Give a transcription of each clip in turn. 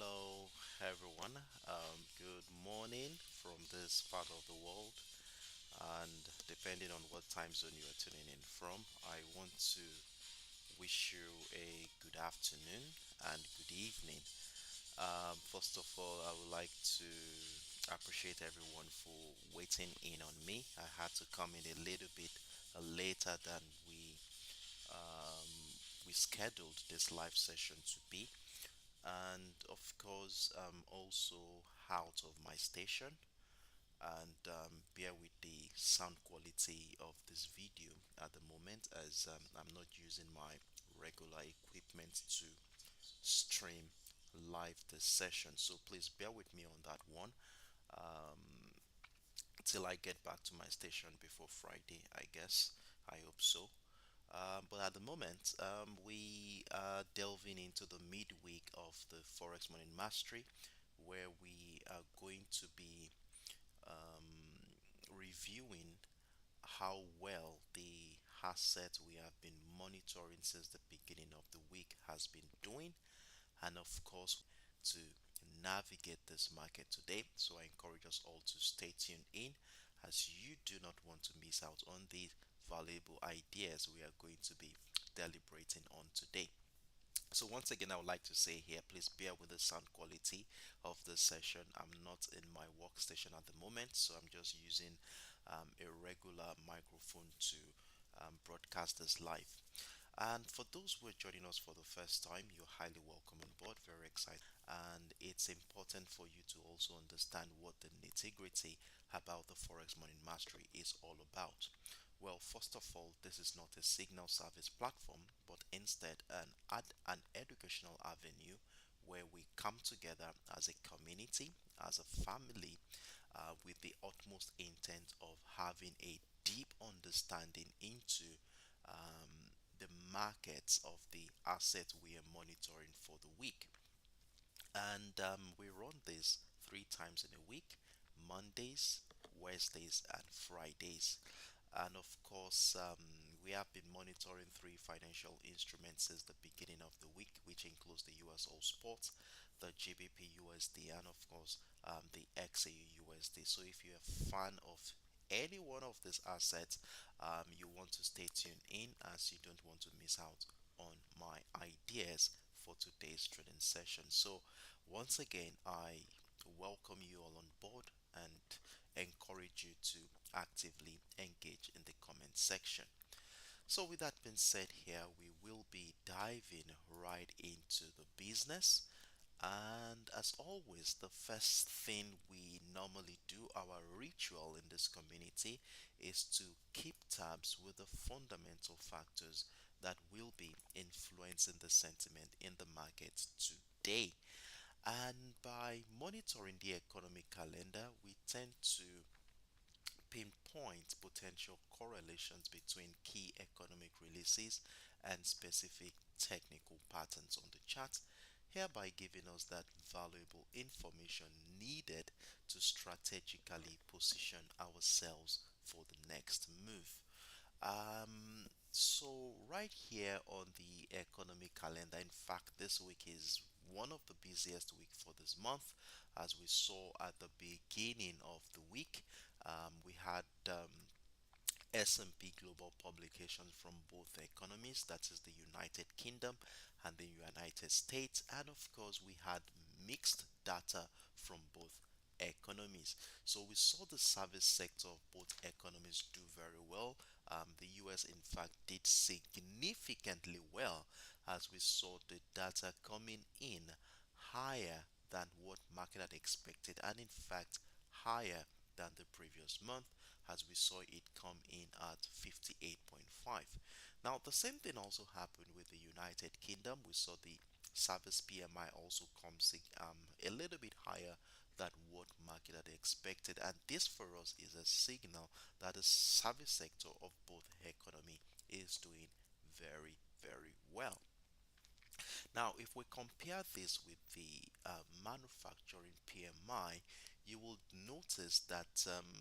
Hello, everyone. Good morning from this part of the world, and depending on what time zone you are tuning in from, I want to wish you a good afternoon and good evening. First of all, I would like to appreciate everyone for waiting in on me. I had to come in a little bit later than um, we scheduled this live session to be, and of course I'm also out of my station, and bear with the sound quality of this video at the moment, as I'm not using my regular equipment to stream live this session, so please bear with me on that one till I get back to my station before Friday, I guess. I hope so. But at the moment, we are delving into the midweek of the Forex Money Mastery, where we are going to be reviewing how well the asset we have been monitoring since the beginning of the week has been doing, and of course, to navigate this market today. So I encourage us all to stay tuned in, as you do not want to miss out on the valuable ideas we are going to be deliberating on today. So once again, I would like to say here, please bear with the sound quality of this session. I'm not in my workstation at the moment, so I'm just using a regular microphone to broadcast this live. And for those who are joining us for the first time, you're highly welcome on board. Very excited. And it's important for you to also understand what the nitty gritty about the Forex Money Mastery is all about. Well, first of all, this is not a signal service platform, but instead an educational avenue where we come together as a community, as a family, with the utmost intent of having a deep understanding into the markets of the asset we are monitoring for the week. And we run this 3 times in a week: Mondays, Wednesdays, and Fridays. And of course, we have been monitoring three financial instruments since the beginning of the week, which includes the USOILSPOT, the GBPUSD, and of course, the XAUUSD. So if you're a fan of any one of these assets, you want to stay tuned in, as you don't want to miss out on my ideas for today's trading session. So once again, I welcome you all on board and encourage you to actively engage in the comment section. So with that being said, here we will be diving right into the business. And as always, the first thing we normally do, our ritual in this community, is to keep tabs with the fundamental factors that will be influencing the sentiment in the market today. And by monitoring the economic calendar, we tend to pinpoint potential correlations between key economic releases and specific technical patterns on the chart, hereby giving us that valuable information needed to strategically position ourselves for the next move. So right here on the economic calendar, in fact, this week is one of the busiest week for this month, as we saw at the beginning of the week. We had S&P Global publications from both economies, that is the United Kingdom and the United States, and of course we had mixed data from both economies. So we saw the service sector of both economies do very well. The US, in fact, did significantly well, as we saw the data coming in higher than what market had expected, and in fact higher than the previous month, as we saw it come in at 58.5. Now, the same thing also happened with the United Kingdom. We saw the service PMI also come a little bit higher than what market had expected, and this for us is a signal that the service sector of both economy is doing very, very well. Now, if we compare this with the manufacturing PMI, you will notice that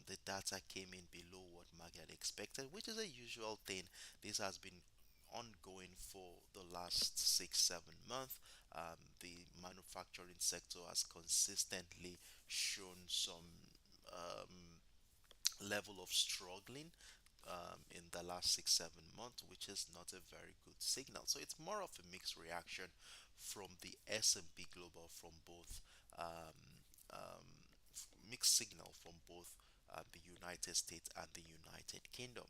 the data came in below what market had expected, which is a usual thing. This has been ongoing for the last 6 7 months, The manufacturing sector has consistently shown some level of struggling in the last 6 7 months, which is not a very good signal. So it's more of a mixed reaction from the S&P Global, from both mixed signal from both the United States and the United Kingdom.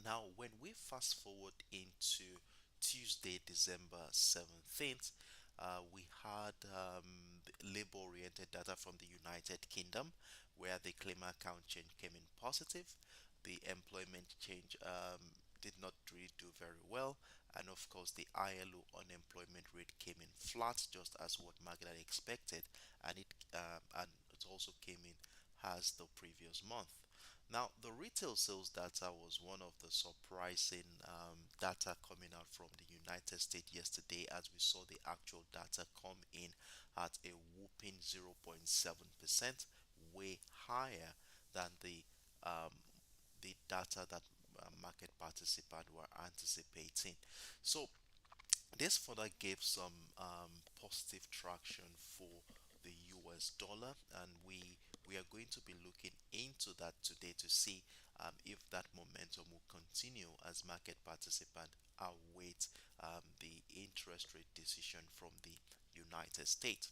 Now, when we fast forward into Tuesday, December 17th, we had labor oriented data from the United Kingdom where the claimer count change came in positive. The employment change did not really do very well. And of course, the ILO unemployment rate came in flat, just as what market had expected. And it also came in as the previous month. Now, the retail sales data was one of the surprising data coming out from the United States yesterday, as we saw the actual data come in at a whooping 0.7%, way higher than the data that market participants were anticipating. So this further gave some positive traction for the US dollar, and we are going to be looking into that today to see if that momentum will continue as market participants await the interest rate decision from the United States.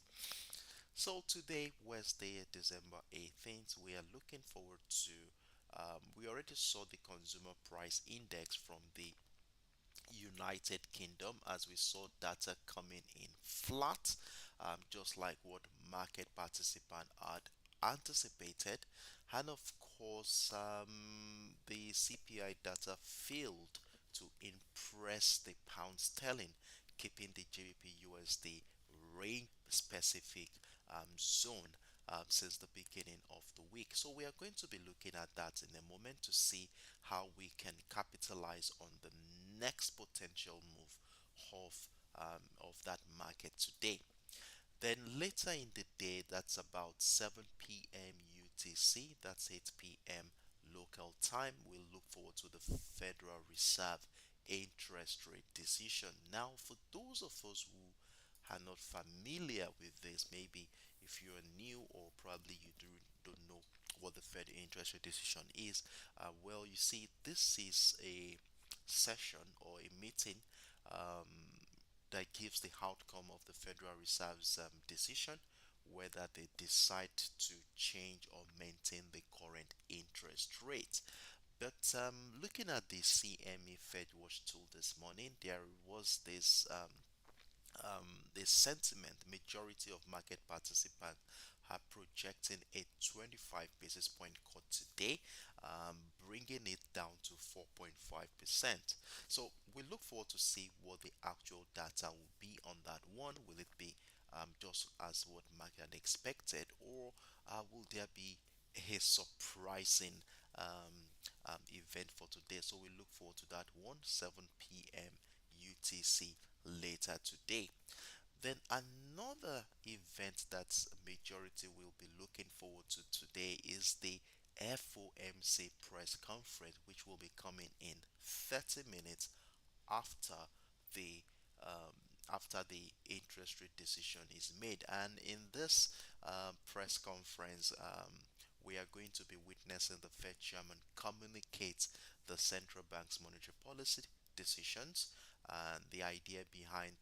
So today, Wednesday, December 18th, we are looking forward to. We already saw the consumer price index from the United Kingdom, as we saw data coming in flat, just like what market participant had anticipated. And of course, the CPI data failed to impress the pound sterling, keeping the GBPUSD range specific zone since the beginning of the week. So we are going to be looking at that in a moment to see how we can capitalize on the next potential move of that market today. Then later in the day, that's about 7 p.m. UTC, that's 8 p.m. local time, we'll look forward to the Federal Reserve interest rate decision. Now, for those of us who are not familiar with this, maybe if you're new or probably you don't know what the Fed interest rate decision is, well, you see, this is a session or a meeting that gives the outcome of the Federal Reserve's decision whether they decide to change or maintain the current interest rate. But looking at the CME Fed Watch tool this morning, there was this sentiment. Majority of market participants are projecting a 25 basis point cut today, bringing it down to 4.5%. So we look forward to see what the actual data will be on that one. Will it be just as what market had expected, or will there be a surprising event for today? So we look forward to that one, 7 p.m. UTC later today. Then another event that majority will be looking forward to today is the FOMC press conference, which will be coming in 30 minutes after the um, after the interest rate decision is made. And in this press conference, we are going to be witnessing the Fed chairman communicate the central bank's monetary policy decisions and the idea behind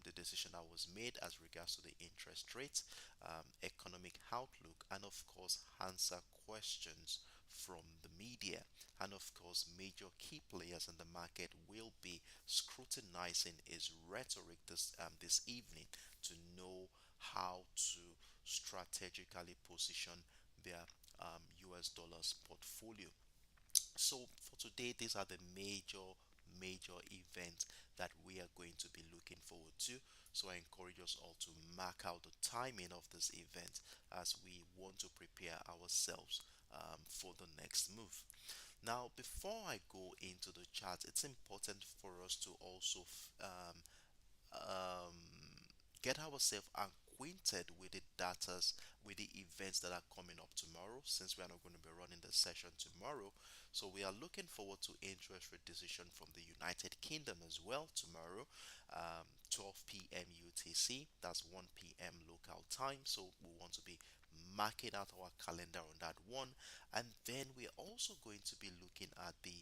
the decision that was made as regards to the interest rates, economic outlook, and of course, answer questions from the media. And of course, major key players in the market will be scrutinizing his rhetoric this evening to know how to strategically position their US dollars portfolio. So for today, these are the major events that we are going to be looking forward to. So I encourage us all to mark out the timing of this event as we want to prepare ourselves for the next move. Now, before I go into the chart, it's important for us to also um, get ourselves acquainted with the datas, with the events that are coming up tomorrow, since we are not going to be running the session tomorrow. So we are looking forward to interest rate decision from the United Kingdom as well tomorrow, 12 p.m. UTC. That's 1 p.m. local time. So we want to be marking out our calendar on that one. And then we're also going to be looking at the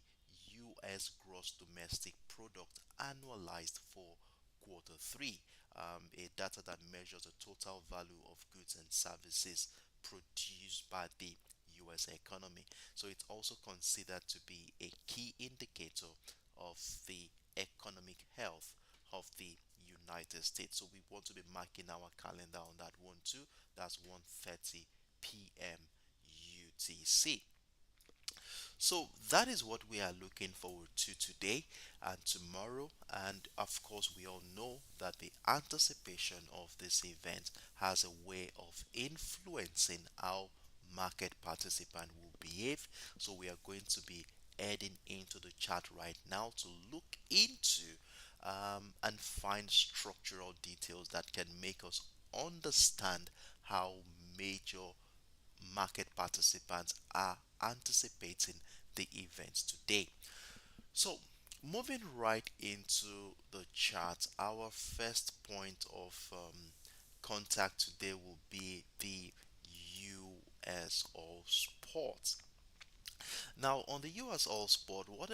US gross domestic product annualized for quarter three, a data that measures the total value of goods and services produced by the US economy. So it's also considered to be a key indicator of the economic health of the United States. So we want to be marking our calendar on that one too. That's 1:30 p.m. UTC. So that is what we are looking forward to today and tomorrow. And of course, we all know that the anticipation of this event has a way of influencing how market participant will behave. So we are going to be heading into the chart right now to look into and find structural details that can make us understand how major market participants are anticipating the events today. So, moving right into the chart, our first point of contact today will be the USO spot. Now, on the US All Sport, what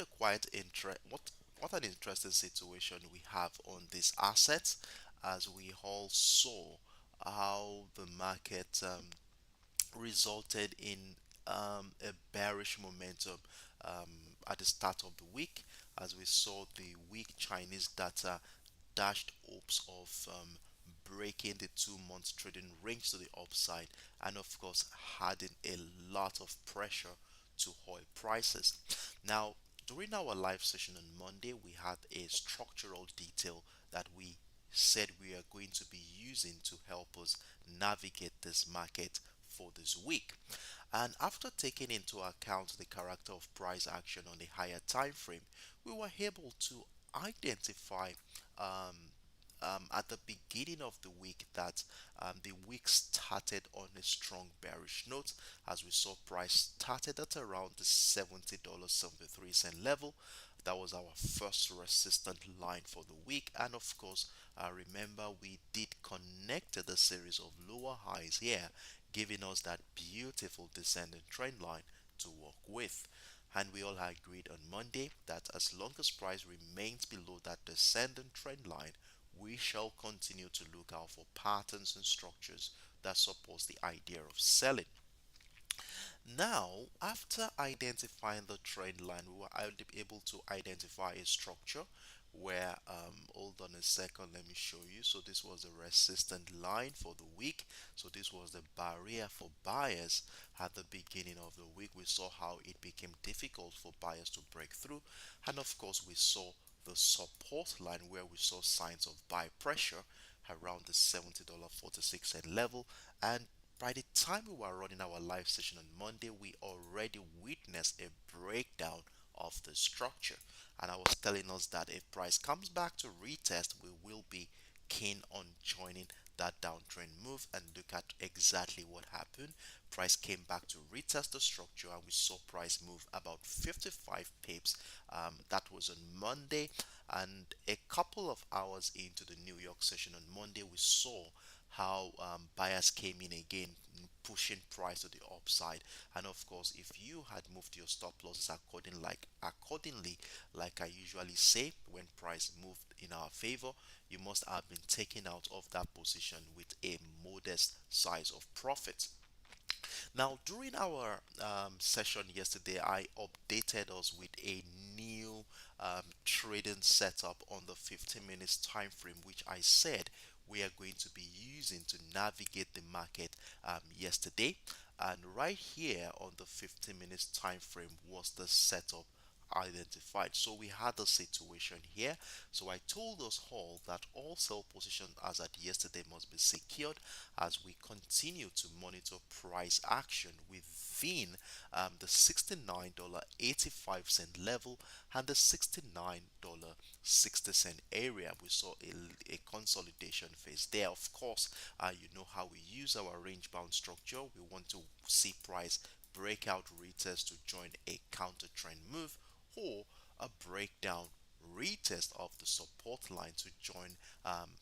an interesting situation we have on this asset, as we all saw how the market resulted in a bearish momentum at the start of the week, as we saw the weak Chinese data dashed hopes of breaking the 2 month trading range to the upside, and of course adding a lot of pressure to oil prices. Now, during our live session on Monday, we had a structural detail that we said we are going to be using to help us navigate this market for this week. And after taking into account the character of price action on the higher time frame, we were able to identify at the beginning of the week that the week started on a strong bearish note, as we saw price started at around the $70.73 level. That was our first resistant line for the week, and of course, remember we did connect the series of lower highs here, giving us that beautiful descending trend line to work with. And we all agreed on Monday that as long as price remains below that descending trend line, we shall continue to look out for patterns and structures that supports the idea of selling. Now, after identifying the trend line, we were able to identify a structure where, hold on a second, let me show you. So this was a resistant line for the week. So this was the barrier for buyers at the beginning of the week. We saw how it became difficult for buyers to break through. And of course, we saw the support line where we saw signs of buy pressure around the $70.46 level. And by the time we were running our live session on Monday, we already witnessed a breakdown of the structure. And I was telling us that if price comes back to retest, we will be keen on joining that downtrend move, and look at exactly what happened. Price came back to retest the structure, and we saw price move about 55 pips. That was on Monday, and a couple of hours into the New York session on Monday, we saw how buyers came in again, pushing price to the upside. And of course, if you had moved your stop losses accordingly, like I usually say, when price moved in our favor, you must have been taken out of that position with a modest size of profit. Now, during our session yesterday, I updated us with a new trading setup on the 15 minutes time frame, which I said we are going to be using to navigate the market yesterday. And right here on the 15 minutes time frame was the setup identified. So we had a situation here. So I told us all that all sell positions as at yesterday must be secured as we continue to monitor price action within the $69.85 level and the $69.60 area. We saw a consolidation phase there. Of course, you know how we use our range bound structure. We want to see price breakout retest to join a counter trend move or a breakdown retest of the support line to join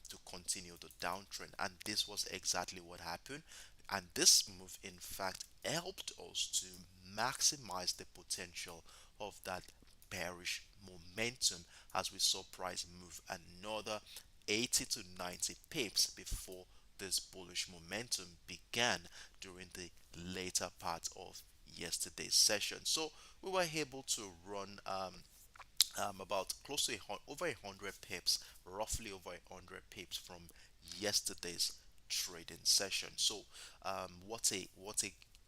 to continue the downtrend, and this was exactly what happened. And this move in fact helped us to maximize the potential of that bearish momentum as we saw price move another 80 to 90 pips before this bullish momentum began during the later part of yesterday's session. So we were able to run about close to over 100 pips, roughly over 100 pips from yesterday's trading session. So what a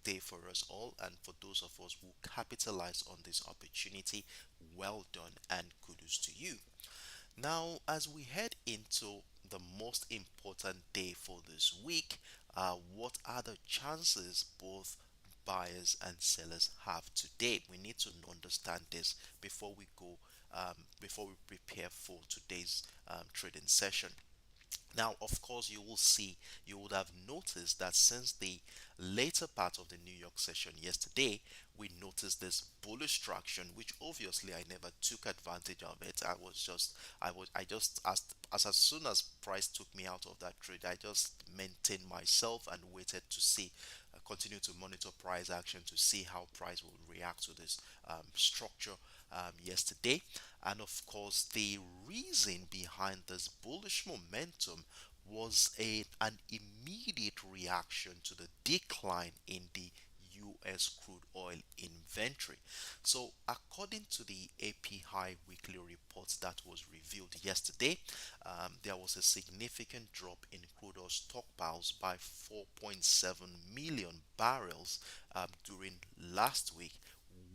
day for us all, and for those of us who capitalize on this opportunity, well done and kudos to you. Now, as we head into the most important day for this week, what are the chances both buyers and sellers have today? We need to understand this before we prepare for today's trading session. Now, of course, you would have noticed that since the later part of the New York session yesterday, we noticed this bullish traction, which obviously I never took advantage of it. I just, as soon as price took me out of that trade, I just maintained myself and waited to see, continue to monitor price action to see how price will react to this structure yesterday. And of course, the reason behind this bullish momentum was an immediate reaction to the decline in the US crude oil inventory. So, according to the API weekly report that was revealed yesterday, there was a significant drop in crude oil stockpiles by 4.7 million barrels during last week,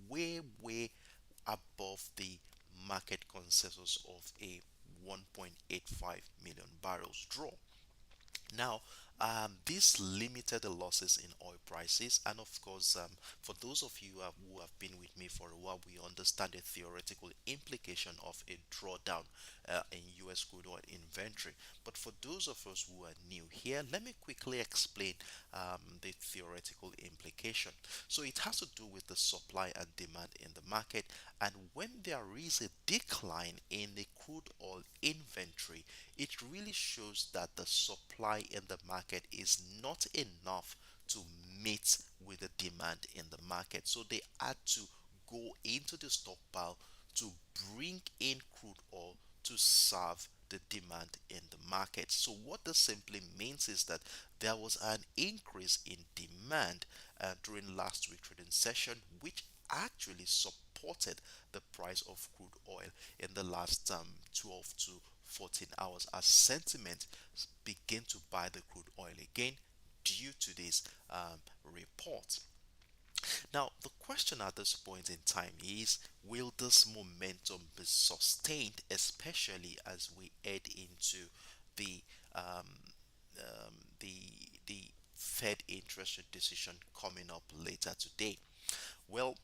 way above the market consensus of a 1.85 million barrels draw. Now, this limited the losses in oil prices, and of course, for those of you who have been with me for a while, we understand the theoretical implication of a drawdown in US crude oil inventory. But for those of us who are new here, let me quickly explain the theoretical implication. So, it has to do with the supply and demand in the market, and when there is a decline in the crude oil inventory, it really shows that the supply in the market is not enough to meet with the demand in the market. So they had to go into the stockpile to bring in crude oil to serve the demand in the market. So what this simply means is that there was an increase in demand during last week's trading session, which actually supported the price of crude oil in the last 12 to 14 hours as sentiment begin to buy the crude oil again due to this report. Now, the question at this point in time is, will this momentum be sustained, especially as we head into the um, the Fed interest rate decision coming up later today? Well,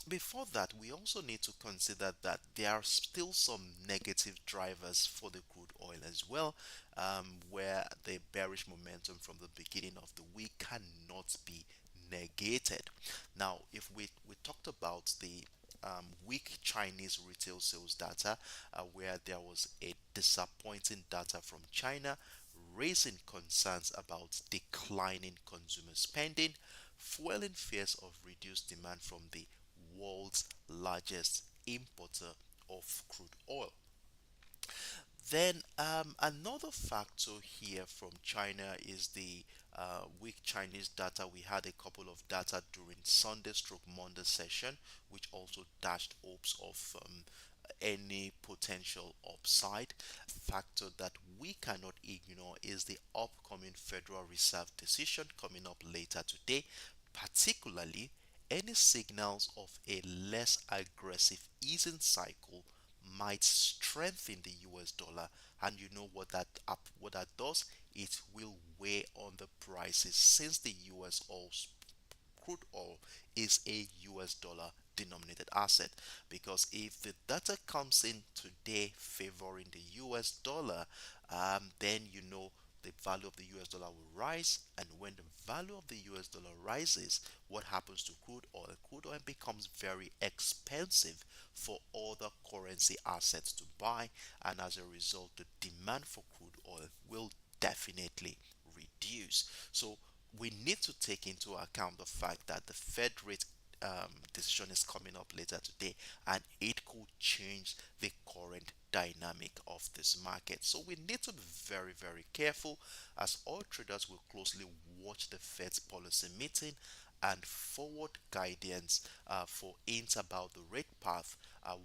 before that, we also need to consider that there are still some negative drivers for the crude oil as well, where the bearish momentum from the beginning of the week cannot be negated. Now, if we talked about the weak Chinese retail sales data, where there was a disappointing data from China, raising concerns about declining consumer spending, fueling fears of reduced demand from the world's largest importer of crude oil. Then another factor here from China is the weak Chinese data. We had a couple of data during Sunday stroke Monday session, which also dashed hopes of any potential upside. Factor that we cannot ignore is the upcoming Federal Reserve decision coming up later today, particularly any signals of a less aggressive easing cycle might strengthen the US dollar. And you know what that does? It will weigh on the prices since the US oil crude oil is a US dollar denominated asset, because if the data comes in today favoring the US dollar, then you know the value of the US dollar will rise. And when the value of the US dollar rises, what happens to crude oil? Crude oil becomes very expensive for other currency assets to buy, and as a result, the demand for crude oil will definitely reduce. So we need to take into account the fact that the Fed rate decision is coming up later today, and it could change the current dynamic of this market. So we need to be very, very careful, as all traders will closely watch the Fed's policy meeting and forward guidance for hints about the rate path,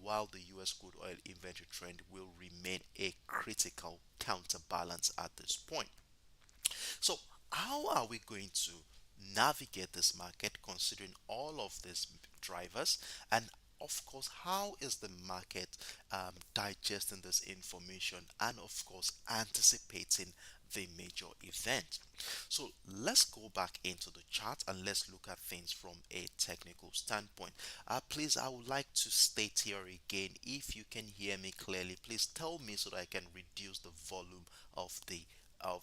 while the US crude oil inventory trend will remain a critical counterbalance at this point. So, how are we going to navigate this market considering all of these drivers? And of course, how is the market digesting this information and, of course, anticipating the major event? So, let's go back into the chart and let's look at things from a technical standpoint. Please, I would like to state here again, if you can hear me clearly, please tell me so that I can reduce the volume of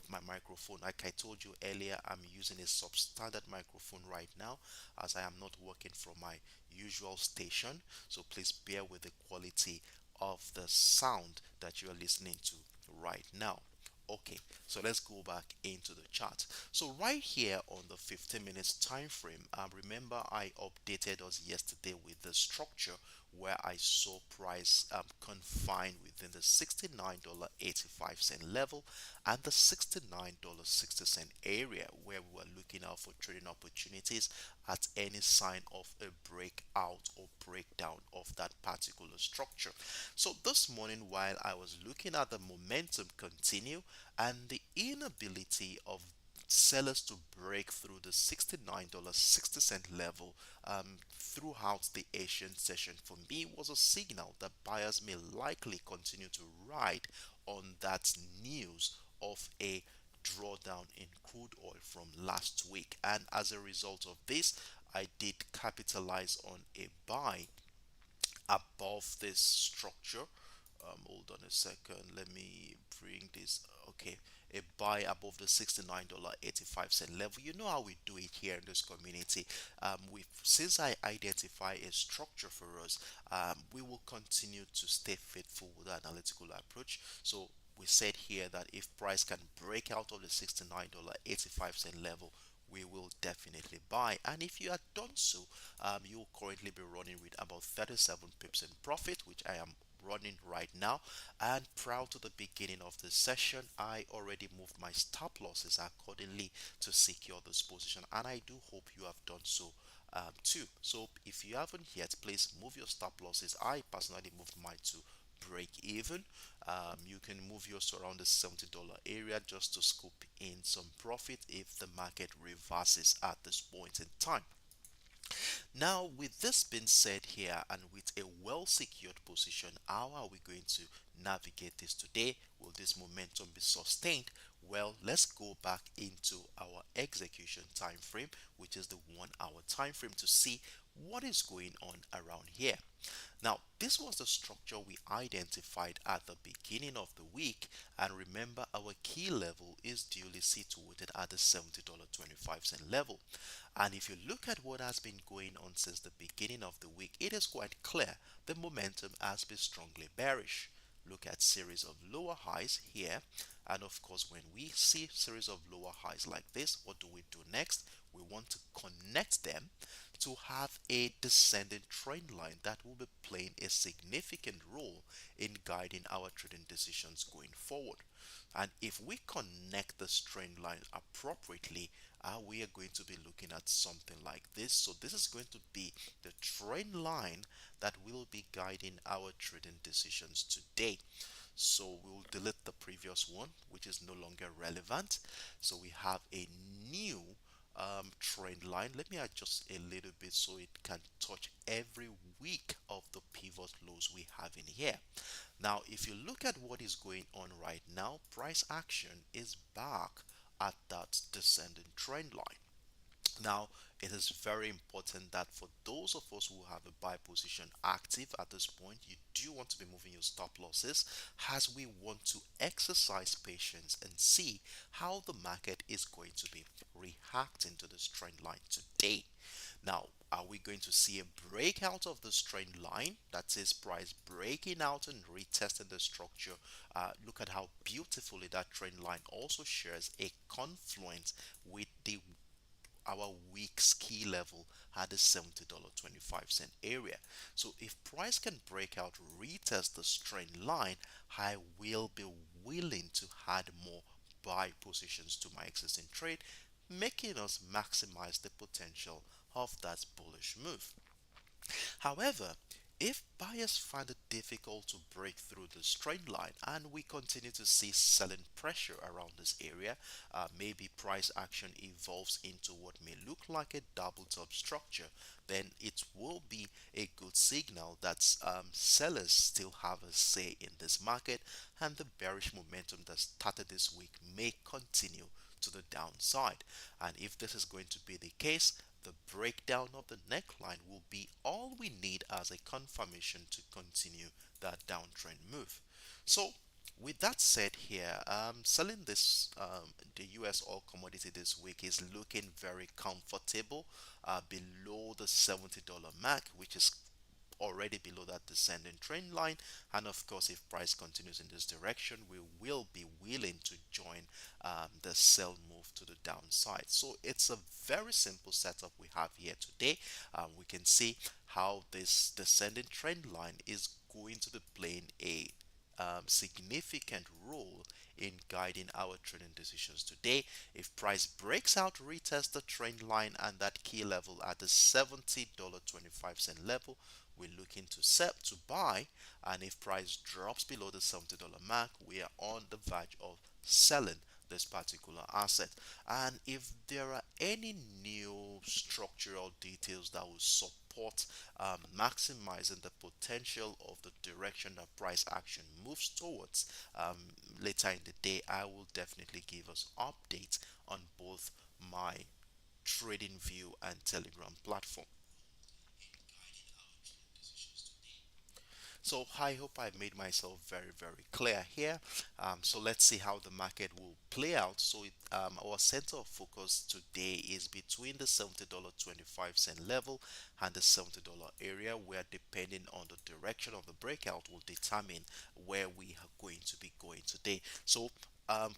my microphone. Like I told you earlier, I'm using a substandard microphone right now, as I am not working from my usual station. So please bear with the quality of the sound that you are listening to right now. Okay, so let's go back into the chart. So right here on the 15 minutes time frame, remember I updated us yesterday with the structure where I saw price confined within the $69.85 level and the $69.60 area, where we were looking out for trading opportunities at any sign of a breakout or breakdown of that particular structure. So this morning, while I was looking at the momentum continue and the inability of sellers to break through the $69.60 level throughout the Asian session, for me was a signal that buyers may likely continue to ride on that news of a drawdown in crude oil from last week. And as a result of this, I did capitalize on a buy above this structure. Hold on a second, let me bring this. Okay, a buy above the $69.85 level. You know how we do it here in this community. We Since I identify a structure for us, we will continue to stay faithful with the analytical approach. So we said here that if price can break out of the $69.85 level, we will definitely buy. And if you had done so, you'll currently be running with about 37 pips in profit, which I am running right now. And prior to the beginning of the session, I already moved my stop losses accordingly to secure this position, and I do hope you have done so too. So if you haven't yet, please move your stop losses. I personally moved mine to break even. You can move yours to around the $70 area just to scoop in some profit if the market reverses at this point in time. Now, with this being said here, and with a well secured position, how are we going to navigate this today? Will this momentum be sustained? Well, let's go back into our execution time frame, which is the 1 hour time frame, to see what is going on around here. Now, this was the structure we identified at the beginning of the week, and remember our key level is duly situated at the $70.25 level. And if you look at what has been going on since the beginning of the week, it is quite clear the momentum has been strongly bearish. Look at series of lower highs here, and of course when we see series of lower highs like this, what do we do next? We want to connect them to have a descending trend line that will be playing a significant role in guiding our trading decisions going forward. And if we connect this trend line appropriately, we are going to be looking at something like this. So this is going to be the trend line that will be guiding our trading decisions today. So we'll delete the previous one, which is no longer relevant. So we have a new trend line. Let me adjust a little bit so it can touch every week of the pivot lows we have in here. Now, if you look at what is going on right now, price action is back at that descending trend line. Now, it is very important that for those of us who have a buy position active at this point, you do want to be moving your stop losses as we want to exercise patience and see how the market is going to be reacting to this trend line today. Now, are we going to see a breakout of this trend line? That is price breaking out and retesting the structure. Look at how beautifully that trend line also shares a confluence with the our week's key level at the $70.25 area. So if price can break out, retest the trend line, I will be willing to add more buy positions to my existing trade, making us maximize the potential of that bullish move. However, if buyers find it difficult to break through this trend line and we continue to see selling pressure around this area, maybe price action evolves into what may look like a double top structure, then it will be a good signal that sellers still have a say in this market and the bearish momentum that started this week may continue to the downside. And if this is going to be the case, the breakdown of the neckline will be all we need as a confirmation to continue that downtrend move. So, with that said, here, selling this the U.S. oil commodity this week is looking very comfortable, below the $70 mark, which is already below that descending trend line. And of course, if price continues in this direction, we will be willing to join the sell move to the downside. So it's a very simple setup we have here today. We can see how this descending trend line is going to be playing a significant role in guiding our trading decisions today. If price breaks out, retest the trend line and that key level at the $70.25 level, we're looking to set to buy. And if price drops below the $70 mark, we are on the verge of selling this particular asset. And if there are any new structural details that will support maximizing the potential of the direction that price action moves towards, later in the day, I will definitely give us updates on both my trading view and telegram platform. So I hope I made myself very, very clear here. So let's see how the market will play out. So our center of focus today is between the $70.25 level and the $70 area, where depending on the direction of the breakout will determine where we are going to be going today. So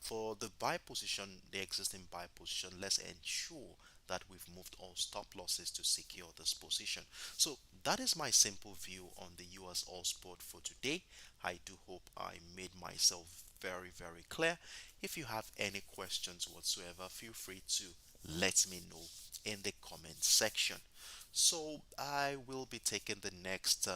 for the buy position, the existing buy position, let's ensure that we've moved all stop losses to secure this position. So that is my simple view on the US All Sport for today. I do hope I made myself very, very clear. If you have any questions whatsoever, feel free to let me know in the comment section. So I will be taking the next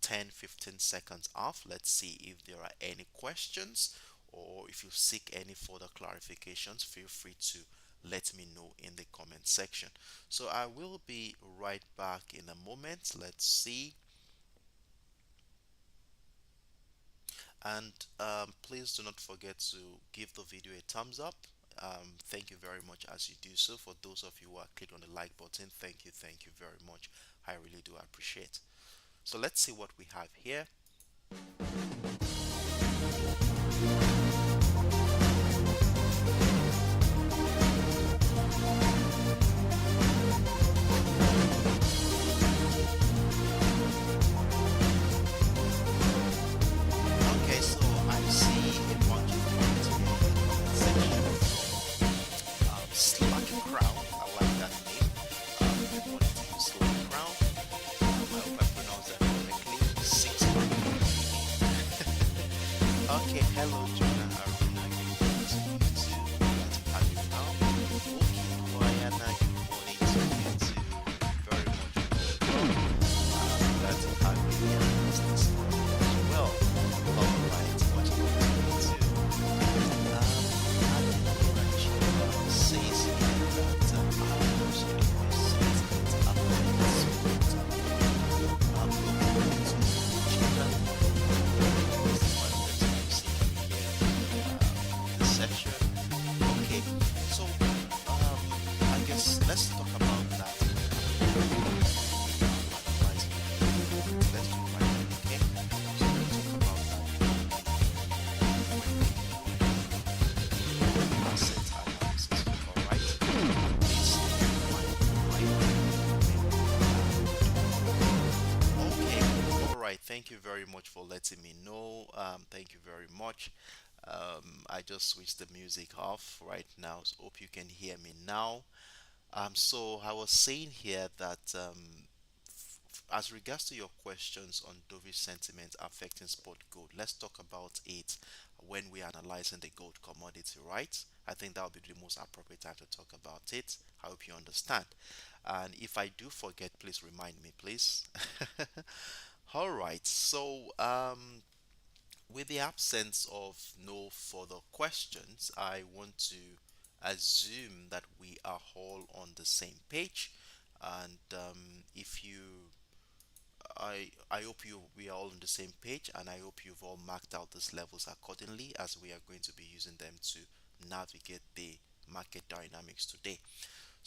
10-15 seconds off. Let's see if there are any questions, or if you seek any further clarifications, feel free to let me know in the comment section. So I will be right back in a moment. Let's see. And please do not forget to give the video a thumbs up. Thank you very much as you do so. For those of you who are clicked on the like button, thank you very much. I really do appreciate. So let's see what we have here. Okay, so I see a bunch of comments here in the comment section. Slack Crown, I like that name. Good morning to you, Slack Crown. I hope I pronounced that correctly. 6 Okay, hello Jonah Aruna, good morning to you too. Glad to have you now. Okay, Diana, good morning to you too. Very much welcome. Glad to have you here this morning as well. Alright, much love to you too. Says here that Thank you very much for letting me know. Thank you very much. I just switched the music off right now, so hope you can hear me now. So I was saying here that as regards to your questions on dovish sentiment affecting spot gold, let's talk about it when we're analyzing the gold commodity, right? I think that would be the most appropriate time to talk about it. I hope you understand. And if I do forget, please remind me, please. All right. With the absence of no further questions, I want to assume that we are all on the same page. And if you I hope you we are all on the same page, and I hope you've all marked out these levels accordingly, as we are going to be using them to navigate the market dynamics today.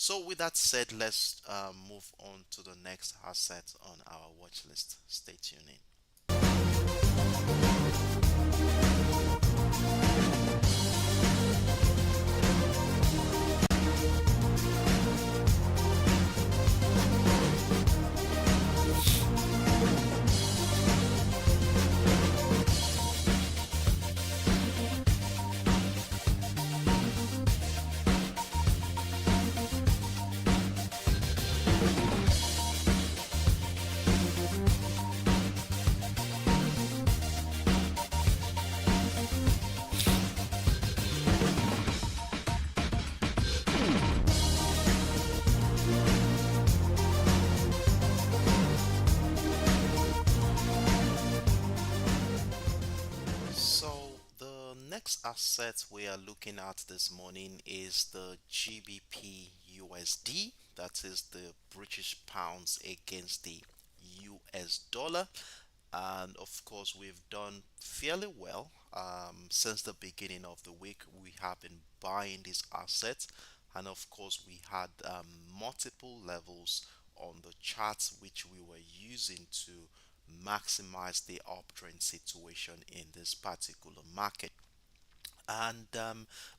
So with that said, let's move on to the next asset on our watch list. Stay tuned in. So the next asset we are looking at this morning is the GBP USD. That is the British pounds against the US dollar. And of course, we've done fairly well since the beginning of the week. We have been buying these assets, and of course, we had multiple levels on the charts which we were using to maximize the uptrend situation in this particular market. And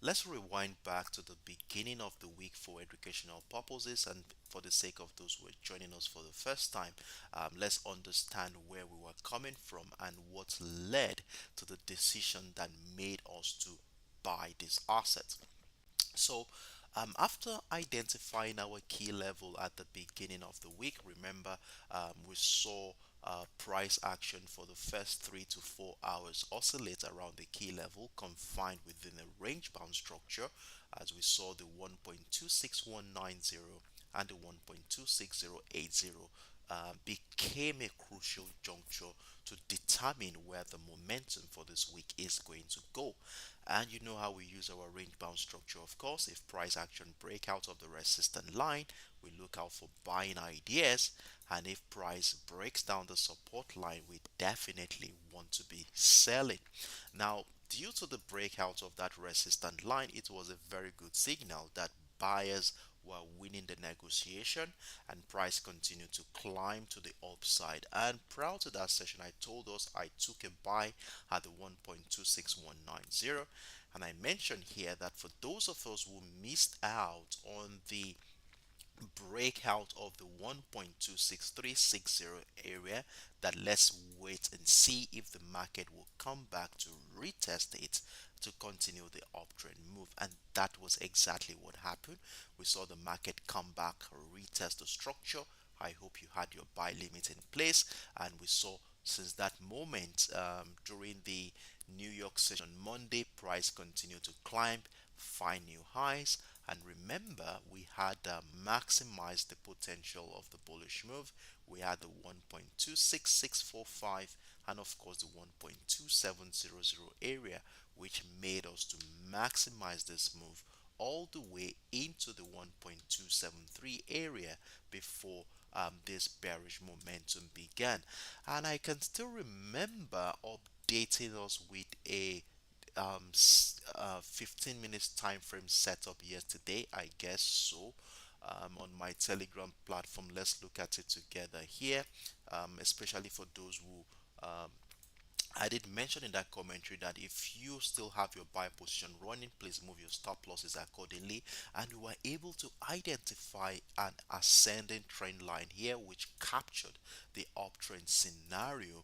let's rewind back to the beginning of the week for educational purposes, and for the sake of those who are joining us for the first time, let's understand where we were coming from and what led to the decision that made us to buy this asset. So, after identifying our key level at the beginning of the week, remember we saw price action for the first 3 to 4 hours oscillate around the key level, confined within a range bound structure, as we saw the 1.26190 and the 1.26080 became a crucial juncture to determine where the momentum for this week is going to go. And you know how we use our range bound structure, of course. If price action break out of the resistance line, we look out for buying ideas. And if price breaks down the support line, we definitely want to be selling. Now, due to the breakout of that resistance line, it was a very good signal that buyers were winning the negotiation, and price continued to climb to the upside. And prior to that session, I told us I took a buy at the 1.26190, and I mentioned here that for those of us who missed out on the breakout of the 1.26360 area, that let's wait and see if the market will come back to retest it to continue the uptrend move. And that was exactly what happened. We saw the market come back, retest the structure. I hope you had your buy limit in place, and we saw since that moment during the New York session on Monday, price continued to climb, find new highs. And remember, we had maximized the potential of the bullish move. We had the 1.26645 and of course the 1.2700 area, which made us to maximize this move all the way into the 1.273 area before this bearish momentum began. And I can still remember updating us with a 15 minutes time frame setup yesterday, I guess so, on my Telegram platform. Let's look at it together here, especially for those who I did mention in that commentary that if you still have your buy position running, please move your stop losses accordingly. And we were able to identify an ascending trend line here, which captured the uptrend scenario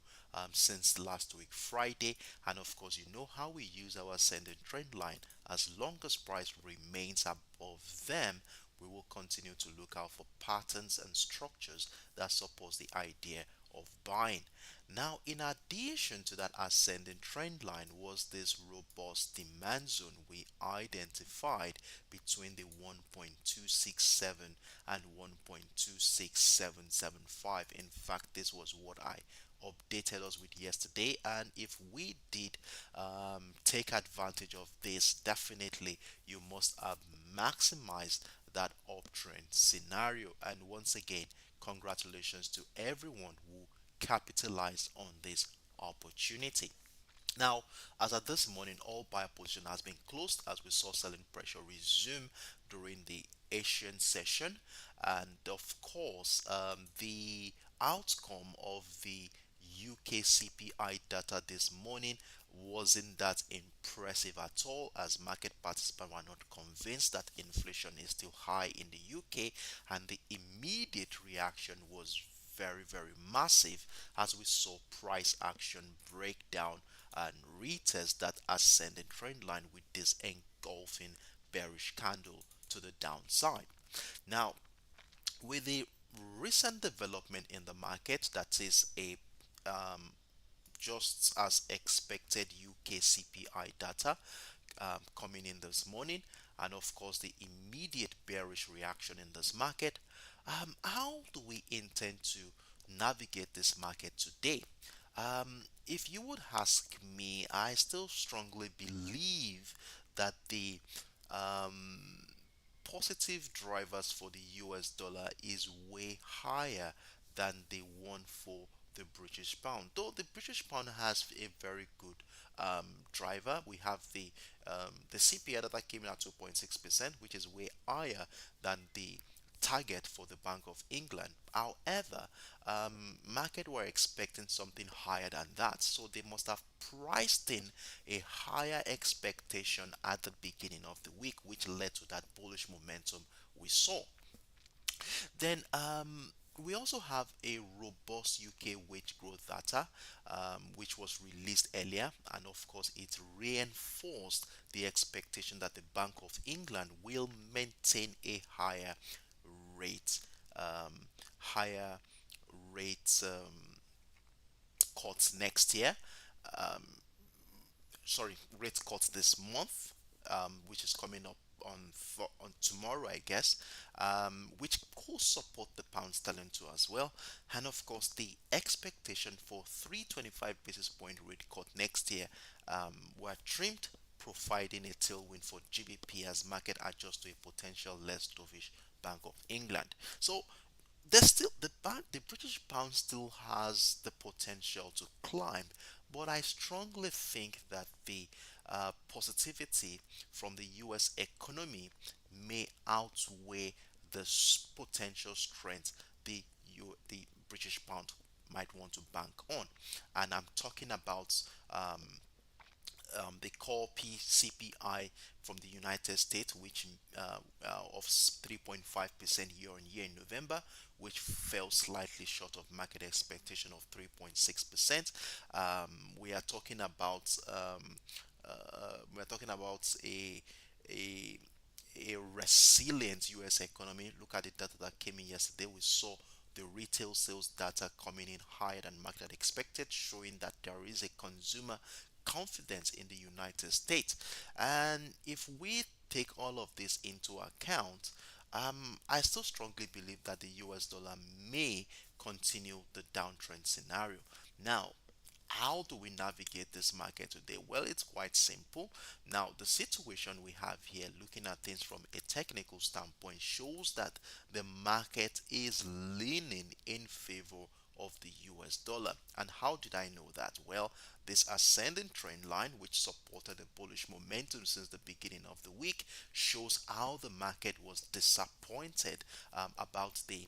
since last week Friday. And of course, you know how we use our ascending trend line. As long as price remains above them, we will continue to look out for patterns and structures that supports the idea of buying. Now, in addition to that ascending trend line was this robust demand zone we identified between the 1.267 and 1.26775. In fact, this was what I updated us with yesterday, and if we did take advantage of this, definitely you must have maximized that uptrend scenario. And once again, congratulations to everyone who capitalized on this opportunity. Now, as of this morning, all buyer position has been closed as we saw selling pressure resume during the Asian session, and of course, the outcome of the UK CPI data this morning wasn't that impressive at all, as market participants were not convinced that inflation is still high in the UK, and the immediate reaction was very massive as we saw price action break down and retest that ascending trend line with this engulfing bearish candle to the downside. Now, with the recent development in the market, that is a just as expected UK CPI data coming in this morning, and of course the immediate bearish reaction in this market. How do we intend to navigate this market today? If you would ask me, I still strongly believe that the positive drivers for the US dollar is way higher than the one for the British pound. Though the British pound has a very good driver, we have the CPI data came in at 2.6%, which is way higher than the target for the Bank of England. However, market were expecting something higher than that, so they must have priced in a higher expectation at the beginning of the week, which led to that bullish momentum we saw. Then we also have a robust UK wage growth data, which was released earlier, and of course, it reinforced the expectation that the Bank of England will maintain a rate, um, higher rate cuts next year. Um, sorry, rate cuts this month, which is coming up on tomorrow, I guess, which could support the pound sterling too as well. And of course, the expectation for 325 basis point rate cut next year were trimmed, providing a tailwind for GBP as market adjusts to a potential less dovish Bank of England. So there's still the British pound still has the potential to climb, but I strongly think that the positivity from the US economy may outweigh the potential strength the British pound might want to bank on. And I'm talking about the core CPI from the United States, which of 3.5% year on year in November, which fell slightly short of market expectation of 3.6%. We are talking about a a resilient US economy. Look at the data that came in yesterday. We saw the retail sales data coming in higher than market expected, showing that there is a consumer confidence in the United States. And if we take all of this into account, I still strongly believe that the US dollar may continue the downtrend scenario. Now, how do we navigate this market today? Well, it's quite simple. Now, the situation we have here, looking at things from a technical standpoint, shows that the market is leaning in favor of the US dollar. And how did I know that? Well, this ascending trend line, which supported the bullish momentum since the beginning of the week, shows how the market was disappointed about the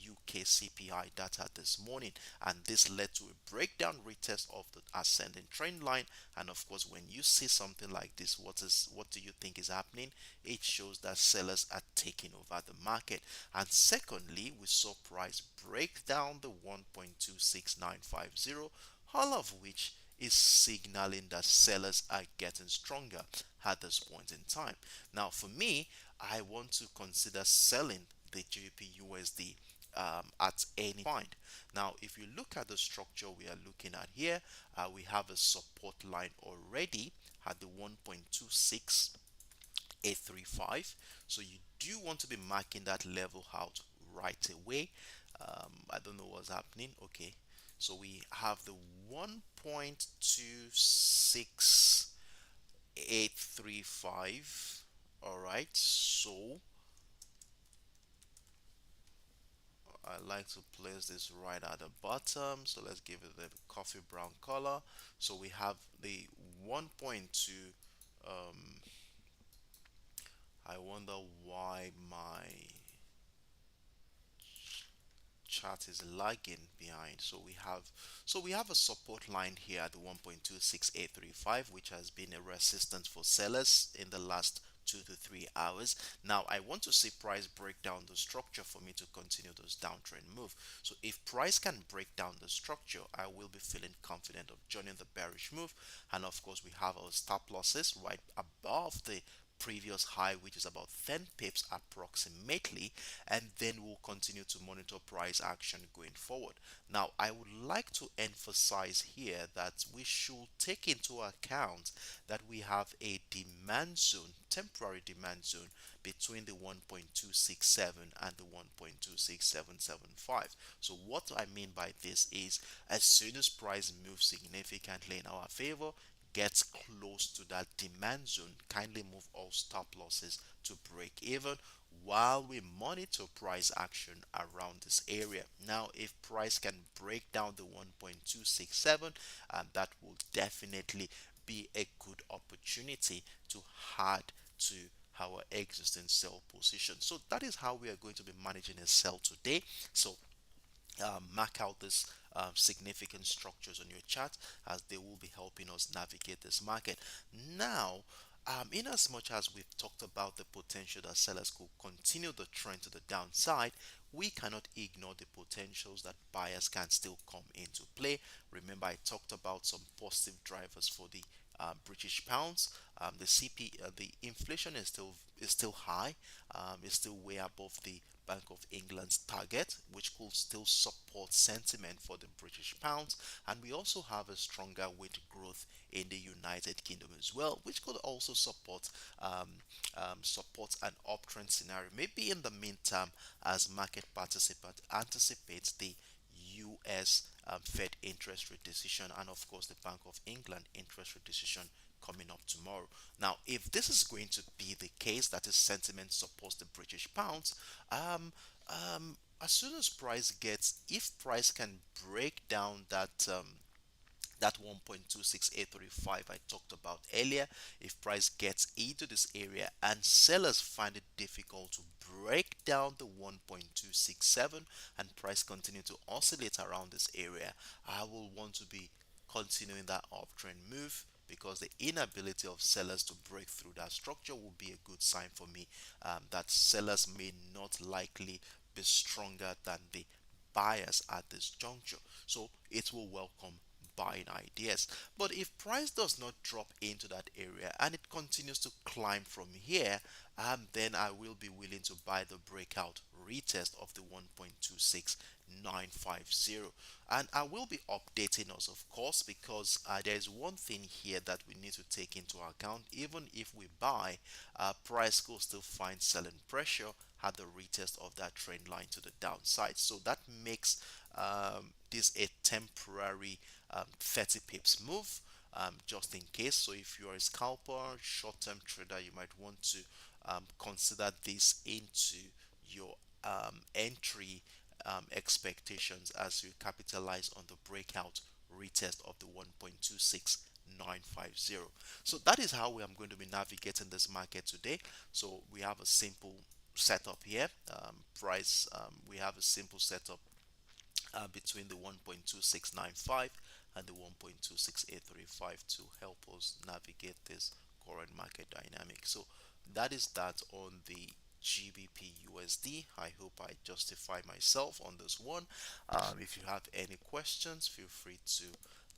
UK CPI data this morning, and this led to a breakdown retest of the ascending trend line. And of course, when you see something like this, what do you think is happening? It shows that sellers are taking over the market. And secondly, we saw price break down the 1.26950, all of which is signaling that sellers are getting stronger at this point in time. Now, for me, I want to consider selling the GBPUSD at any point. Now, if you look at the structure we are looking at here, we have a support line already at the 1.26835. So you do want to be marking that level out right away. I don't know what's happening. Okay, so we have the 1.26835. All right, so I like to place this right at the bottom. So let's give it a coffee brown color. So we have the 1.2. I wonder why my chart is lagging behind. So we have a support line here at the 1.26835, which has been a resistance for sellers in the last 2 to 3 hours. Now I want to see price break down the structure for me to continue this downtrend move. So if price can break down the structure, I will be feeling confident of joining the bearish move. And of course, we have our stop losses right above the previous high, which is about 10 pips approximately, and then we'll continue to monitor price action going forward. Now I would like to emphasize here that we should take into account that we have a demand zone, temporary demand zone, between the 1.267 and the 1.26775. So what I mean by this is, as soon as price moves significantly in our favor, gets close to that demand zone, kindly move all stop losses to break even while we monitor price action around this area. Now, if price can break down the 1.267, that will definitely be a good opportunity to add to our existing sell position. So that is how we are going to be managing a sell today. So mark out these significant structures on your chart, as they will be helping us navigate this market. Now, in as much as we've talked about the potential that sellers could continue the trend to the downside, we cannot ignore the potentials that buyers can still come into play. Remember, I talked about some positive drivers for the British pounds. The inflation is still high. Is still way above the Bank of England's target, which could still support sentiment for the British pounds. And we also have a stronger wage growth in the United Kingdom as well, which could also support an uptrend scenario. Maybe in the meantime, as market participants anticipate the US Fed interest rate decision, and of course the Bank of England interest rate decision coming up tomorrow. Now, if this is going to be the case, that is sentiment supports the British pounds, as soon as if price can break down that 1.26835 I talked about earlier, if price gets into this area and sellers find it difficult to break down the 1.267 and price continue to oscillate around this area, I will want to be continuing that uptrend move, because the inability of sellers to break through that structure will be a good sign for me, that sellers may not likely be stronger than the buyers at this juncture. So it will welcome buying ideas. But if price does not drop into that area and it continues to climb from here, then I will be willing to buy the breakout retest of the 1.26950. And I will be updating us, of course, because there is one thing here that we need to take into account. Even if we buy, price could still find selling pressure at the retest of that trend line to the downside. So that makes this a temporary 30 pips move, just in case. So if you are a scalper, short-term trader, you might want to consider this into your entry expectations as you capitalize on the breakout retest of the 1.26950. So that is how I'm going to be navigating this market today. So we have a simple setup here. We have a simple setup between the 1.2695 and the 1.26835 to help us navigate this current market dynamic. So that is that on the GBP USD. I hope I justify myself on this one. If you have any questions, feel free to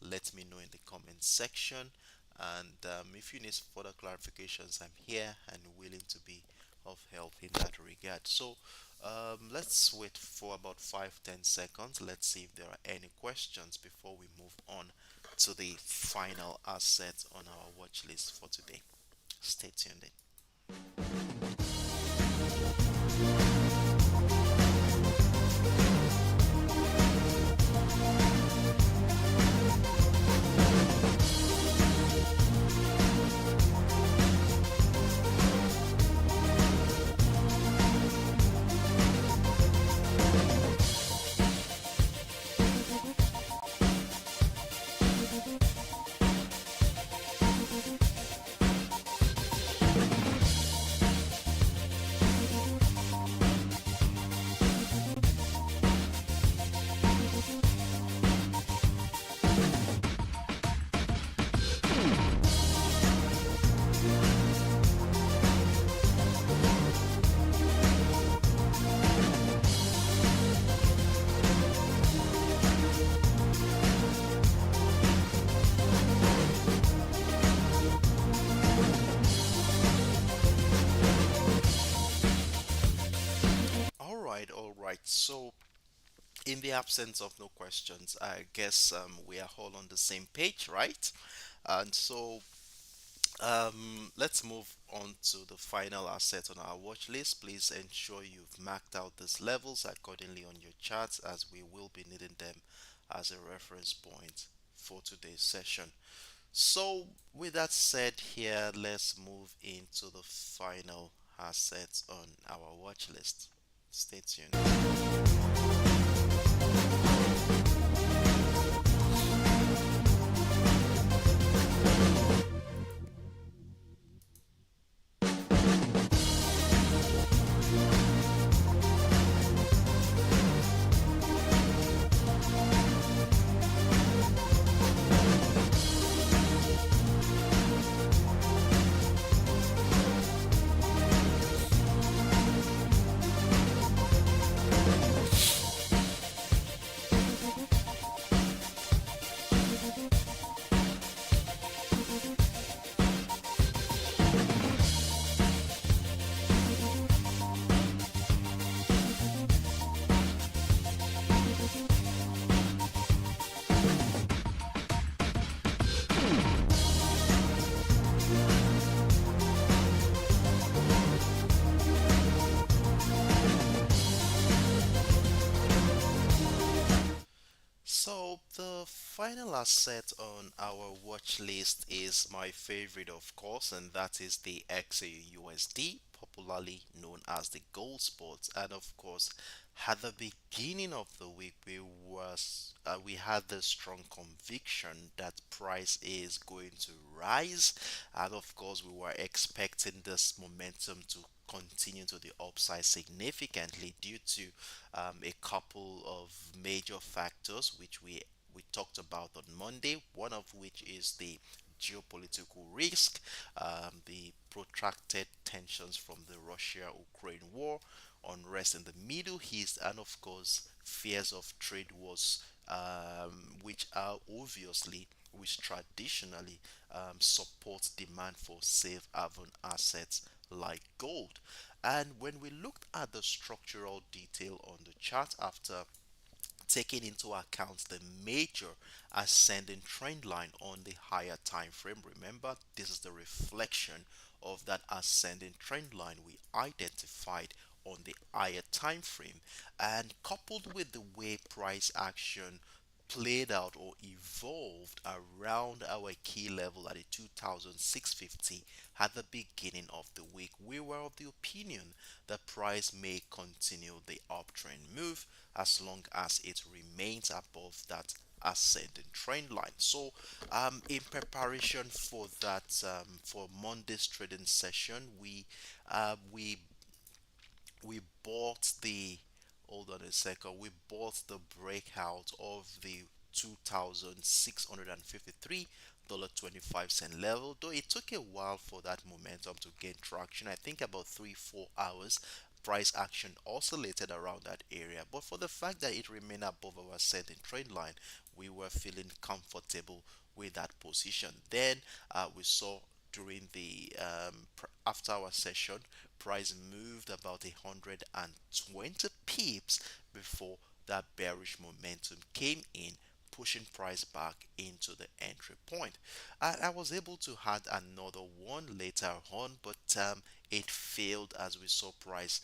let me know in the comment section. And if you need further clarifications, I'm here and willing to be of help in that regard. So let's wait for about 5-10 seconds. Let's see if there are any questions before we move on to the final asset on our watch list for today. Stay tuned in. All right. So, in the absence of no questions, I guess we are all on the same page, right? And so, let's move on to the final asset on our watch list. Please ensure you've marked out these levels accordingly on your charts, as we will be needing them as a reference point for today's session. So, with that said, here let's move into the final assets on our watch list. Stay tuned. So the final asset on our watch list is my favorite, of course, and that is the XAUUSD, popularly known as the gold spot. And of course, at the beginning of the week, we had the strong conviction that price is going to rise, and of course, we were expecting this momentum to continue to the upside significantly due to a couple of major factors which we talked about on Monday, one of which is the geopolitical risk, the protracted tensions from the Russia Ukraine war, unrest in the Middle East, and of course, fears of trade wars, which are obviously, which traditionally support demand for safe haven assets like gold. And when we looked at the structural detail on the chart after taking into account the major ascending trend line on the higher time frame, remember this is the reflection of that ascending trend line we identified on the higher time frame, and coupled with the way price action played out or evolved around our key level at the 2650 at the beginning of the week, we were of the opinion that price may continue the uptrend move as long as it remains above that ascending trend line. So, in preparation for that, for Monday's trading session, we we bought the hold on a second, we bought the breakout of the 2653.25 level, though it took a while for that momentum to gain traction. I think about 3-4 hours price action oscillated around that area. But for the fact that it remained above our ascending trend line, we were feeling comfortable with that position. Then we saw during the after our session, price moved about 120 pips before that bearish momentum came in, pushing price back into the entry point. I was able to add another one later on, but it failed as we saw price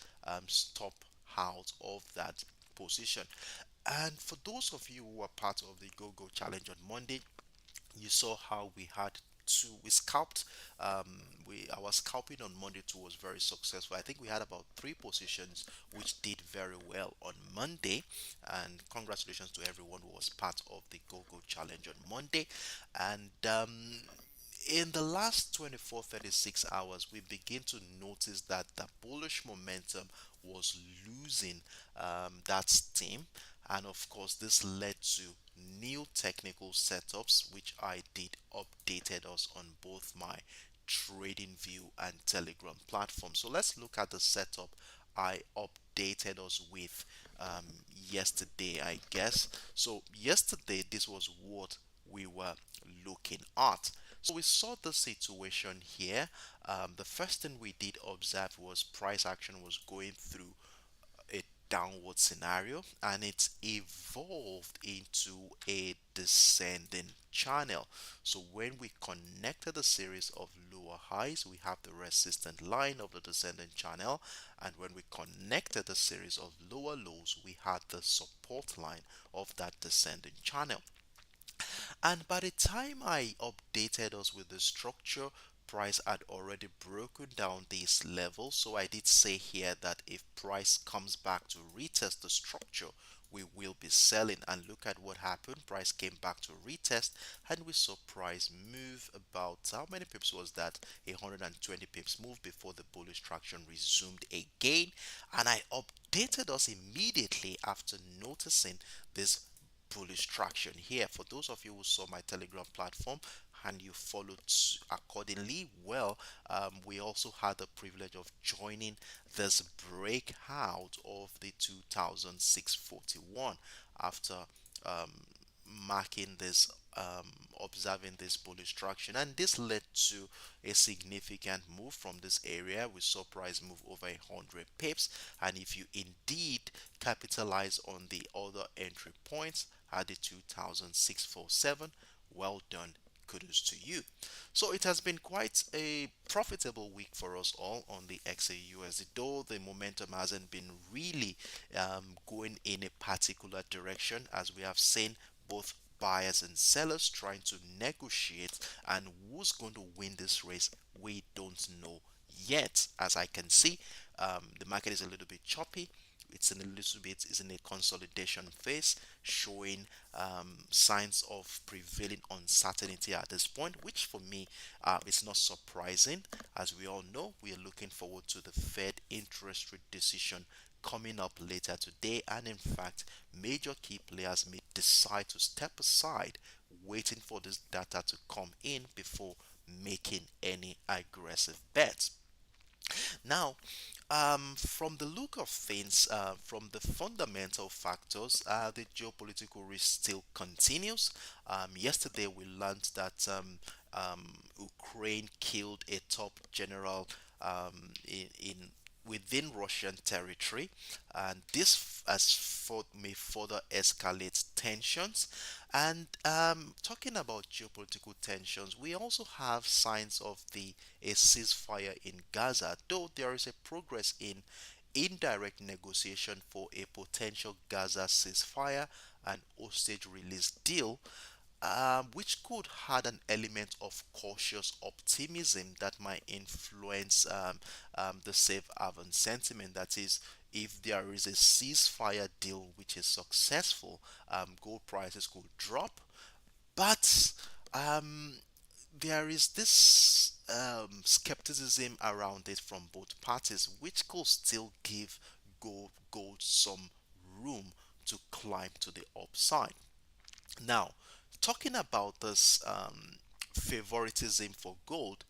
stop out of that position. And for those of you who are part of the Go Go Challenge on Monday, you saw how we scalped. We Our scalping on Monday too was very successful. I think we had about three positions which did very well on Monday, and congratulations to everyone who was part of the Go Go Challenge on Monday. And in the last 24-36 hours, we begin to notice that the bullish momentum was losing that steam, and of course this led to new technical setups which I did updated us on both my trading view and telegram platform. So let's look at the setup I updated us with yesterday, I guess. So yesterday this was what we were looking at. So we saw the situation here. The first thing we did observe was price action was going through a downward scenario, and it's evolved into a descending channel. So when we connected a series of lower highs, we have the resistant line of the descending channel, and when we connected a series of lower lows, we had the support line of that descending channel. And by the time I updated us with the structure, price had already broken down these levels. So I did say here that if price comes back to retest the structure, we will be selling. And look at what happened. Price came back to retest, and we saw price move about, how many pips was that? 120 pips move before the bullish traction resumed again. And I updated us immediately after noticing this bullish traction here. For those of you who saw my Telegram platform and you followed accordingly, well, we also had the privilege of joining this breakout of the 2641 after um, marking this observing this bullish traction, and this led to a significant move from this area. We saw price move over 100 pips, and if you indeed capitalize on the other entry points at the 2647, well done, kudos to you. So it has been quite a profitable week for us all on the XAUUSD, though the momentum hasn't been really going in a particular direction, as we have seen both buyers and sellers trying to negotiate, and who's going to win this race, we don't know yet. As I can see, the market is a little bit choppy. It's in a consolidation phase, showing signs of prevailing uncertainty at this point, which for me is not surprising. As we all know, we are looking forward to the Fed interest rate decision coming up later today, and in fact major key players may decide to step aside, waiting for this data to come in before making any aggressive bets. Now, from the look of things, from the fundamental factors, the geopolitical risk still continues. Yesterday, we learned that Ukraine killed a top general in within Russian territory, and this may further escalate tensions. And talking about geopolitical tensions, we also have signs of the a ceasefire in Gaza, though there is a progress in indirect negotiation for a potential Gaza ceasefire and hostage release deal, which could add an element of cautious optimism that might influence the safe haven sentiment. That is, if there is a ceasefire deal which is successful, gold prices could drop, but um, there is this skepticism around it from both parties, which could still give gold some room to climb to the upside. Now, talking about this favoritism for gold,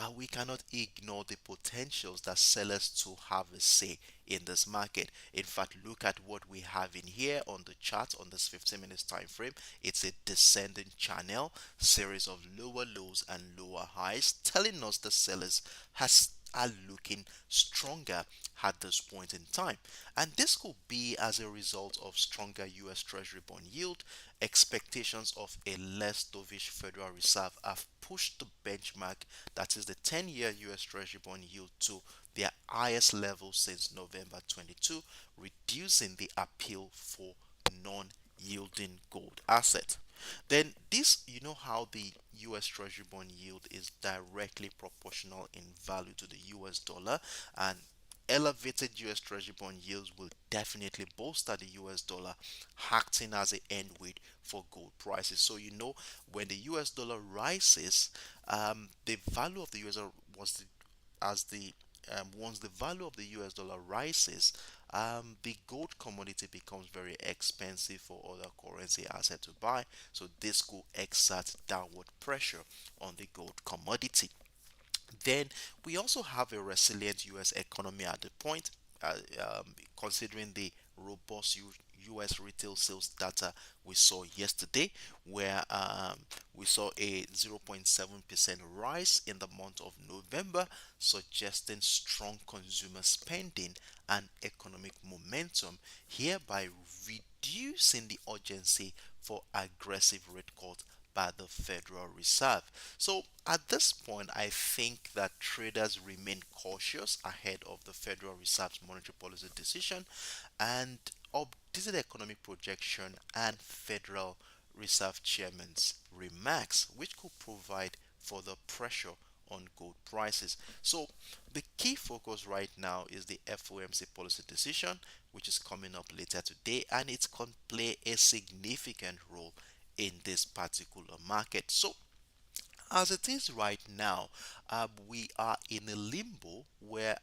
we cannot ignore the potentials that sellers to have a say in this market. In fact, look at what we have in here on the chart on this 15 minutes time frame. It's a descending channel, series of lower lows and lower highs, telling us the sellers has are looking stronger at this point in time. And this could be as a result of stronger US Treasury bond yield. Expectations of a less dovish Federal Reserve have pushed the benchmark, that is the 10-year US Treasury bond yield, to their highest level since November 22, reducing the appeal for non-yielding gold assets. Then this, you know how the US Treasury bond yield is directly proportional in value to the US dollar, and elevated US Treasury bond yields will definitely bolster the US dollar, acting as a end weight for gold prices. So you know when the US dollar rises, the value of the US dollar was the, as the once the value of the US dollar rises, the gold commodity becomes very expensive for other currency assets to buy. So this could exert downward pressure on the gold commodity. Then we also have a resilient US economy at the point, uh, considering the robust US retail sales data we saw yesterday, where we saw a 0.7% rise in the month of November, suggesting strong consumer spending and economic momentum, hereby reducing the urgency for aggressive rate cuts by the Federal Reserve. So at this point, I think that traders remain cautious ahead of the Federal Reserve's monetary policy decision and updated economic projection and Federal Reserve Chairman's remarks, which could provide further pressure on gold prices. So the key focus right now is the FOMC policy decision, which is coming up later today, and it can play a significant role in this particular market. So as it is right now, we are in a limbo where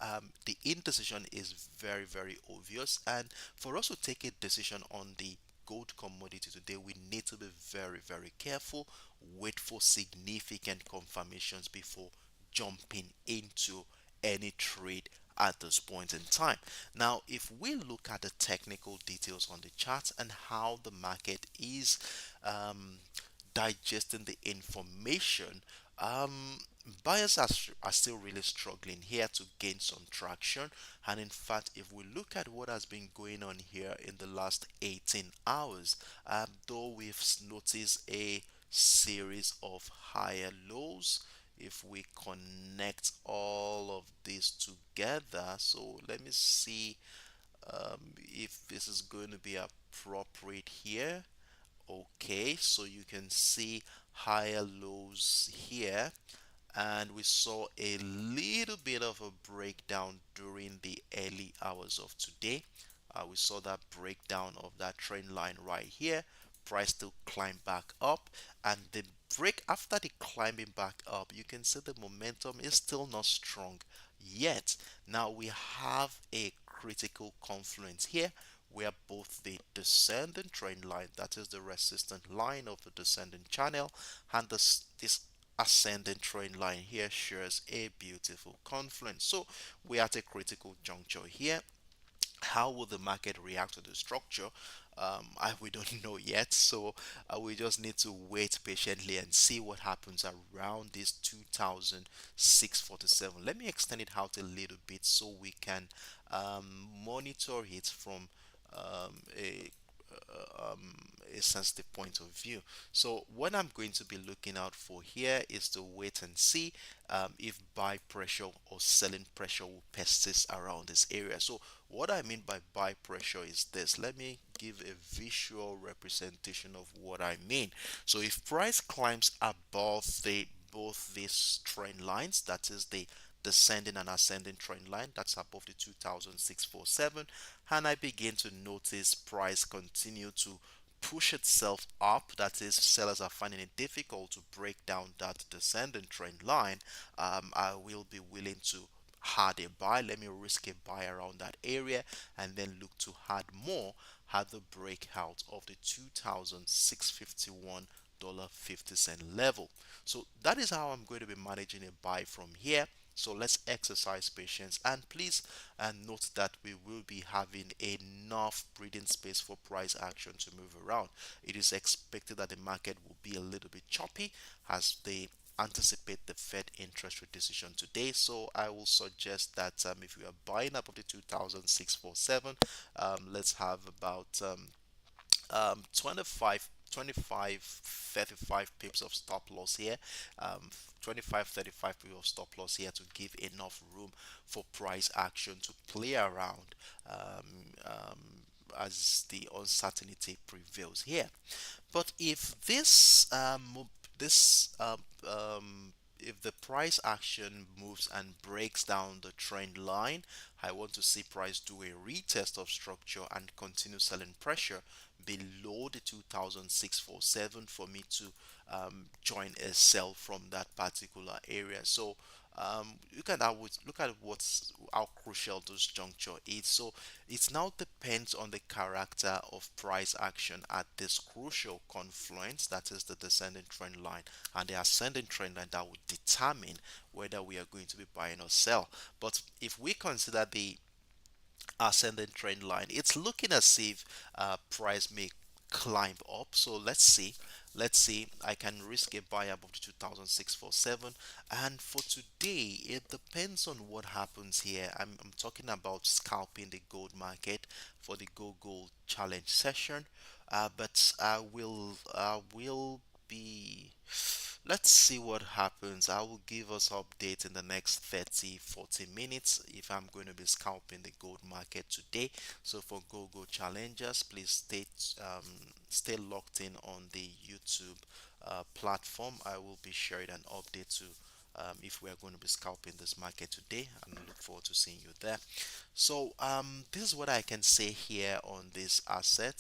the indecision is very, very obvious. And for us to take a decision on the gold commodity today, we need to be very, very careful, wait for significant confirmations before jumping into any trade at this point in time. Now, if we look at the technical details on the charts and how the market is um, digesting the information, buyers are still really struggling here to gain some traction. And in fact, if we look at what has been going on here in the last 18 hours, though we've noticed a series of higher lows, if we connect all of this together, so let me see if this is going to be appropriate here. Okay, so you can see higher lows here, and we saw a little bit of a breakdown during the early hours of today. We saw that breakdown of that trend line right here. Price still climb back up, and the break after the climbing back up, you can see the momentum is still not strong yet. Now we have a critical confluence here where both the descending trend line, that is the resistant line of the descending channel, and this ascending trend line here shares a beautiful confluence. So we're at a critical juncture here. How will the market react to the structure? We don't know yet, so we just need to wait patiently and see what happens around this 2647. Let me extend it out a little bit so we can monitor it from um, a a sensitive point of view. So what I'm going to be looking out for here is to wait and see if buy pressure or selling pressure will persist around this area. So what I mean by buy pressure is this. Let me give a visual representation of what I mean. So if price climbs above the both these trend lines, that is the descending and ascending trend line, that's above the 2647, and I begin to notice price continue to push itself up, that is sellers are finding it difficult to break down that descending trend line, I will be willing to add a buy. Let me risk a buy around that area and then look to add more at the breakout of the 2651 $1.50 level. So that is how I'm going to be managing a buy from here. So let's exercise patience, and please note that we will be having enough breathing space for price action to move around. It is expected that the market will be a little bit choppy as they anticipate the Fed interest rate decision today. So I will suggest that if you are buying up of the 2647, let's have about 25 35 pips of stop loss here, 25 35 pips of stop loss here to give enough room for price action to play around as the uncertainty prevails here. But if this if the price action moves and breaks down the trend line, I want to see price do a retest of structure and continue selling pressure below the 2647 for me to join a sell from that particular area. So look at what's how crucial this juncture is. So it now depends on the character of price action at this crucial confluence, that is the descending trend line and the ascending trend line, that would determine whether we are going to be buying or sell. But if we consider the ascending trend line, it's looking as if price may climb up. So let's see, I can risk a buy above the 2647. And for today, it depends on what happens here. I'm talking about scalping the gold market for the go gold challenge session. But I will be, let's see what happens. I will give us update in the next 30-40 minutes if I'm going to be scalping the gold market today. So for go challengers, please stay locked in on the YouTube platform. I will be sharing an update to if we are going to be scalping this market today, and I look forward to seeing you there. So this is what I can say here on this asset.